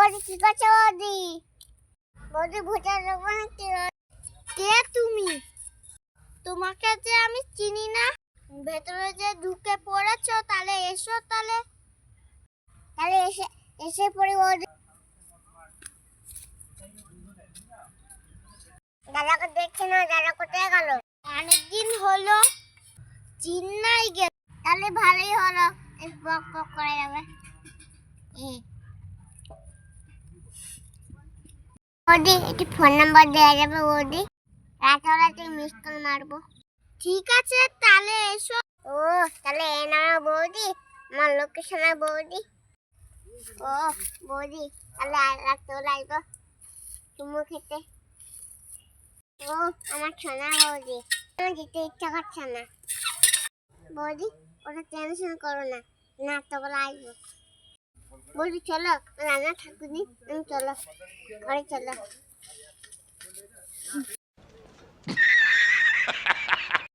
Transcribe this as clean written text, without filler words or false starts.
বৌদি কি করছো বৌদি? বৌদি ভূতের লোক নাকি? কে তুমি? তোমাকে যে আমি চিনি না। ভেতরে যে ঢুকে পড়েছো, তাহলে এসো, তাহলে এসে এসে পড়ি বৌদি। দাদাকে দেখছি না, দাদা কোথায় গেল? অনেকদিন হলো চিন্নাই গেল। তাহলে ভালোই হলো, বক বক করে যাবে। বৌদি একটু ফোন নাম্বার দেওয়া যাবে বৌদি? রাতে মিস কল মারবো। ঠিক আছে তাহলে এসো। ও তাহলে এ না বৌদি, আমার লোকেশনে বৌদি। ও বৌদি তাহলে রাত্রেবেলা আসবো চুমু খেতে। ও আমার সোনা বৌদি, আমার যেতে ইচ্ছা করছে না বৌদি। ওটা টেনশন করো না, রাত্রেবেলা আসবো বৌদি। চলো রান্না ঠাকুনি, চলো ঘরে চলো।